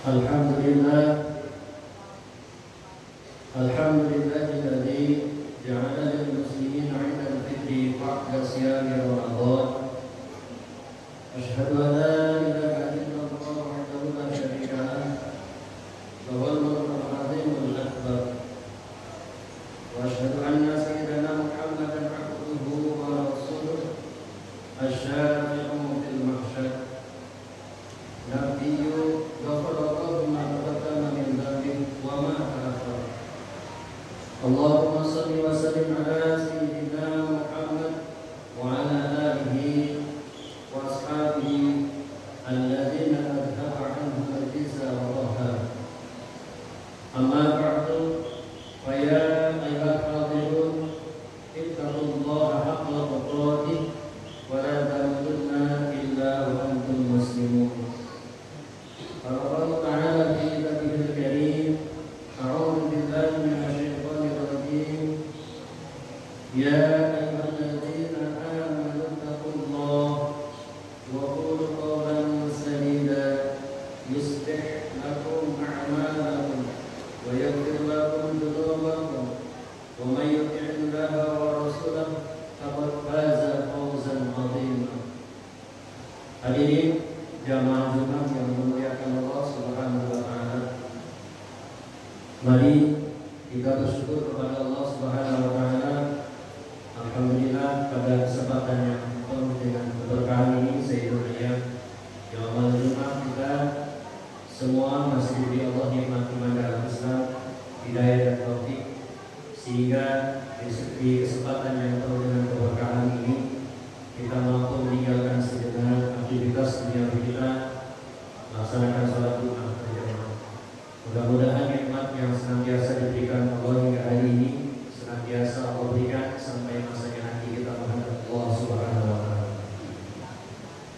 Alhamdulillah, alhamdulillahilladzi ja'ala lil muslimina 'inda al-fitri ba'da siyami Ramadan. Asyhadu an la ilaha illallah wahdahu la syarika lah, lahul mulku wal azimul akbar. Wa asyhadu anna sayyidana Muhammadan 'abduhu wa rasuluh asy-syafi'u fil mahsyar. Nabiyyu ghafarallahu ma taqaddama min dhanbihi wa ma ta'akhkhara. Allahumma shalli wa sallim ala sayyidina Muhammad wa ala alihi wa ashabihi alladzina adhaba 'anhum al-rizqa wa rahmah. Amma ba'du, fa ya ayyuhal hadirun ittaqullaha haqqa tuqatih wa la tamutunna illa wa antum muslimun. Allah Ta'ala fi kitabihil karim, a'udzu billahi minasyaitonir rajim. Ya ayyuhalladzina amanu taqullaha wa qulu qawlan sadida yuslih lakum a'malakum wa yaghfir lakum dhunubakum wa may yuti'illaha wa rasulahu faqad faza fawzan 'azima. Hadirin jamaah Jumat yang dimuliakan Allah Subhanahu wa taala. Mari kita bersyukur kepada Allah Subhanahu wa taala. Alhamdulillah pada kesempatan yang penuh dengan keberkahan ini Sayyidul Ayyam Yaumul Jumat, kita semua masih diberi Allah nikmat iman dalam Islam, hidayah dan taufik, sehingga di kesempatan yang penuh dengan keberkahan ini kita mampu meninggalkan sejenak aktivitas dunia kita, melaksanakan sholat Jumat berjamaah. Mudah-mudahan nikmat yang senantiasa diberikan Allah hingga hari ini senantiasa Allah berikan sampai masanya nanti kita menghadap Allah Subhanahu wa taala.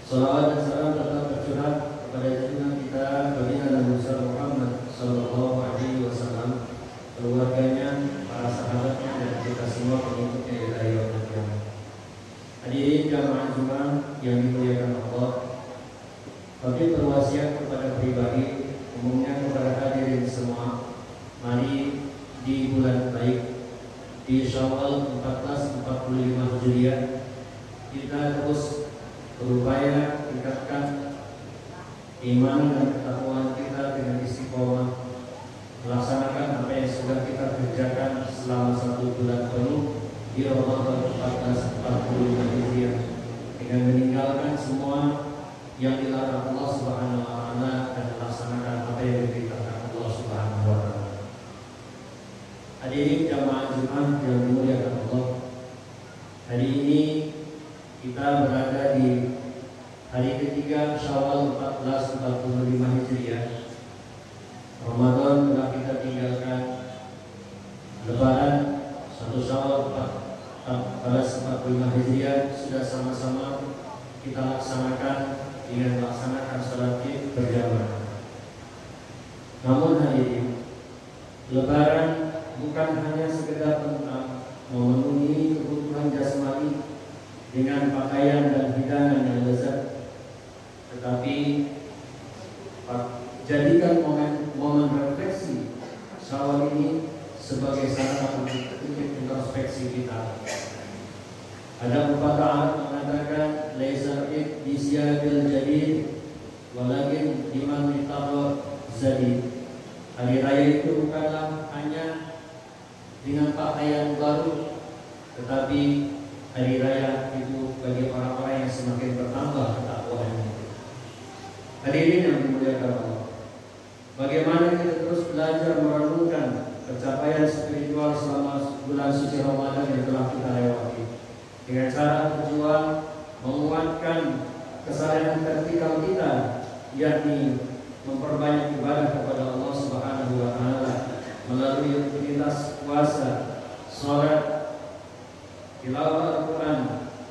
Shalawat dan salam tetap tercurah kepada junjungan kita baginda Nabi Muhammad sallallahu alaihi wasallam, keluarganya, para sahabatnya, dan kita semua pengikutnya hingga yaumul qiyamah. Hadirin jamaah Jumat yang dimuliakan Allah, bagi perwasiat kepada pribadi, umumnya kepada hadirin semua, mari di bulan baik, di Syawal 1445 Hijriah, kita terus berupaya tingkatkan iman dan ketakwaan kita dengan istiqomah, melaksanakan apa yang sudah kita kerjakan selama 1 bulan penuh di Ramadan 1445 Hijriah, dengan meninggalkan semua yang dilarang Allah Subhanahu wa taala dan melaksanakan apa yang diperintahkan Allah Subhanahu wa taala. Hadirin jamaah Jumat yang dimuliakan Allah, hari ini kita berada di hari ketiga Syawal 1445 Hijriah. Ramadan telah kita tinggalkan, Lebaran 1 Syawal 1445 Hijriah sudah sama-sama kita laksanakan dengan melaksanakan sholat Id berjamaah. Namun hadirin, Lebaran bukan hanya sekedar tentang memenuhi kebutuhan jasmani dengan pakaian dan hidangan yang lezat, tetapi jadikan momen refleksi Syawal ini sebagai sarana untuk introspeksi kita. Ada pepatah mengatakan laisa id bisyabil jadid walakin liman ittaqwa zadid. Hari raya itu bukanlah hanya dengan pakaian baru, tetapi hari raya itu bagi orang-orang yang semakin bertambah ketakwaannya. Hadirin yang dimuliakan Allah, bagaimana kita terus belajar merenungkan pencapaian spiritual selama bulan suci Ramadan yang telah kita lewati, dengan cara berjuang menguatkan kesalahan vertikal kita, yakni memperbanyak ibadah kepada Allah Subhanahu wa taala melalui rutinitas puasa, salat, tilawah Al-Quran,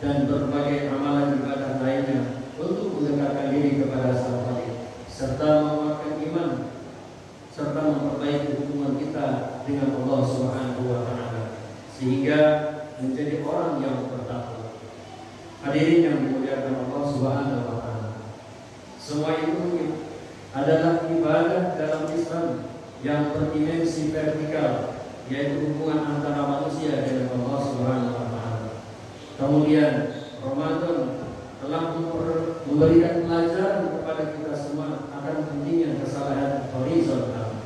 dan berbagai amalan ibadah lainnya untuk mendekatkan diri kepada Sang Khalik, serta menguatkan iman serta memperbaiki hubungan kita dengan Allah Subhanahu wa taala sehingga menjadi orang yang bertakwa. Hadirin yang dimuliakan Allah Subhanahu wa taala, semua itu adalah ibadah dalam Islam yang berdimensi vertikal, yaitu hubungan antara manusia dengan Allah Subhanahu wa Ta'ala. Kemudian Ramadan telah memberikan pelajaran kepada kita semua akan pentingnya kesalahan horizontal,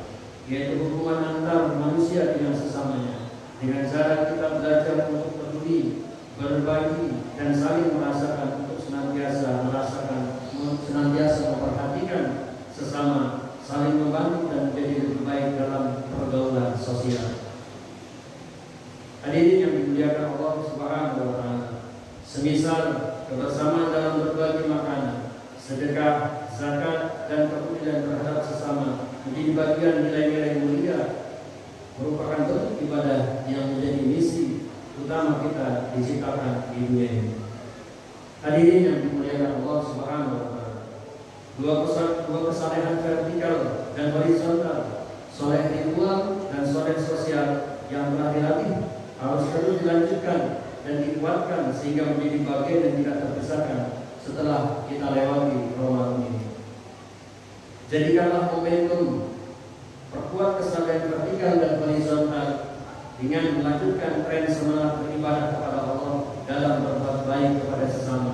yaitu hubungan antar manusia dengan sesamanya, dengan cara kita belajar untuk peduli, berbagi, dan saling merasakan untuk senantiasa memperhatikan sesama, saling membantu dan menjadi lebih baik dalam pergaulan sosial. Hadirin yang dimuliakan Allah Subhanahu wa Ta'ala, semisal kebersamaan dalam berbagi makanan, sedekah, zakat, dan kepedulian terhadap sesama menjadi bagian nilai-nilai mulia, merupakan bentuk ibadah yang menjadi misi utama kita diciptakan di dunia ini. Hadirin yang dimuliakan Allah Subhanahu wa Ta'ala, dua kesalehan vertikal dan horizontal, soleh ritual dan soleh sosial yang telah dilatih harus terus dilanjutkan dan dikuatkan sehingga menjadi bagian yang tidak terpisahkan setelah kita lewati Ramadan ini. Jadikanlah momentum perkuat kesalehan vertikal dan horizontal dengan melanjutkan tren semangat beribadah kepada Allah dalam berbuat baik kepada sesama.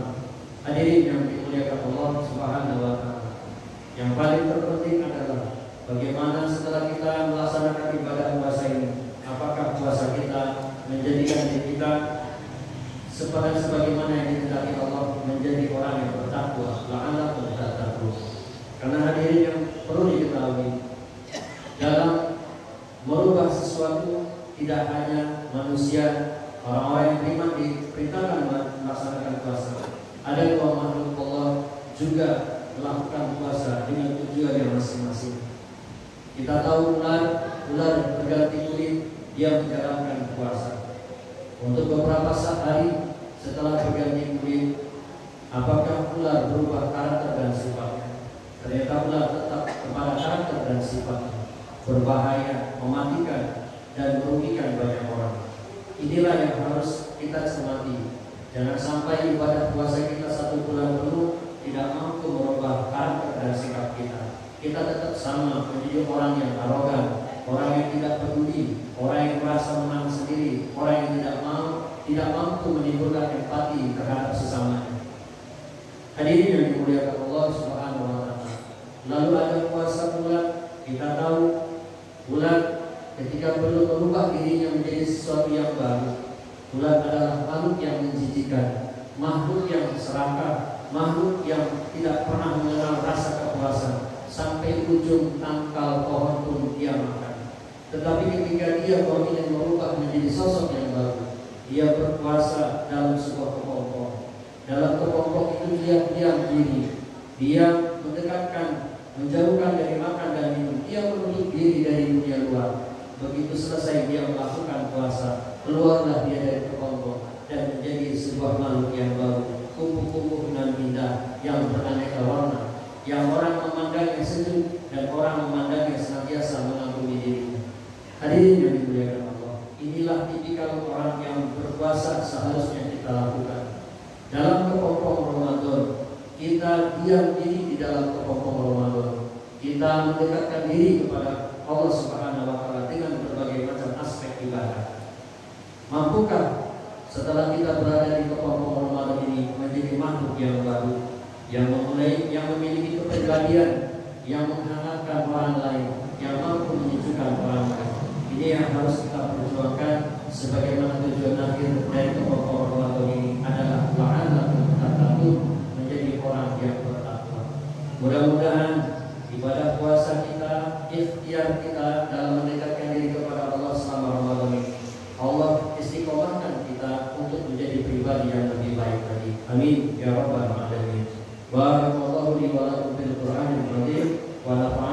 Hadirin yang dimuliakan Allah Subhanahu wa Ta'ala, yang paling terpenting adalah bagaimana setelah kita melaksanakan ibadah puasa ini, apakah puasa kita menjadikan diri kita sebagaimana yang dikehendaki Allah menjadi orang yang bertakwa, la'allakum tattaqun. Karena hadirin yang perlu diketahui, dalam merubah sesuatu tidak hanya manusia, orang-orang yang beriman diperintahkan melaksanakan puasa. Ada kaum makhluk Allah juga melakukan puasa dengan tujuan yang masing-masing. Kita tahu ular berganti kulit, dia menjalankan puasa. Untuk beberapa hari setelah berganti kulit, apakah ular berubah karakter dan sifatnya? Ternyata ular tetap kepada karakter dan sifatnya, berbahaya, mematikan, dan merugikan banyak orang. Inilah yang harus kita cermati. Jangan sampai ibadah puasa kita 1 bulan penuh tidak mampu merubah karakter dan sikap kita. Kita tetap sama, menjadi orang yang arogan, orang yang tidak peduli, orang yang merasa menang sendiri, orang yang tidak mampu menimbulkan empati terhadap sesamanya. Hadirin yang dimuliakan Allah Subhanahu wa Ta'ala. Lalu ada puasa bulan, kita tahu bulan ketika belum merubah dirinya menjadi sesuatu yang baru. Bulan adalah makhluk yang menjijikan, makhluk yang serakah, makhluk yang tidak pernah mengenal rasa kepuasan. Sampai ujung tangkal pohon pun dia makan. Tetapi ketika dia ingin merubah menjadi sosok yang baru, dia berpuasa dalam sebuah kelompok. Dalam kelompok itu dia diam diri, dia mendekatkan, menjauhkan dari makan dan minum, dia menutup diri dari dunia luar. Begitu selesai dia melakukan puasa, keluarlah dia dari kelompok dan menjadi sebuah makhluk yang baru, kupu-kupu dengan indah yang beraneka warna, yang orang memandangnya sejuk dan orang memandangnya senantiasa mengagumi dirinya. Hadirin yang dimuliakan Allah, inilah tipikal orang yang berpuasa seharusnya kita lakukan. Dalam kepompong Ramadan, kita diam diri di dalam kepompong Ramadan. Kita mendekatkan diri kepada Allah Subhanahu wa Ta'ala dengan berbagai macam aspek ibadah. Mampukah setelah kita berada di kepompong Ramadan ini menjadi makhluk yang baru, yang memiliki kepribadian, yang menghangatkan orang lain, yang mampu menyejukkan orang lain? Ini yang harus kita perjuangkan, sebagaimana tujuan akhir dari kepompong Ramadan ini adalah la'allakum tattaqun, menjadi orang yang bertakwa. Mudah-mudahan ibadah puasa kita, ikhtiar kita dalam mendekatkan diri kepada Allah selama Ramadan ini, Allah istiqomahkan kita untuk menjadi pribadi yang lebih baik lagi. Amin ya rabbal alamin. Barakallahu li wa lakum fil Qur'anil Karim wa nafa'ani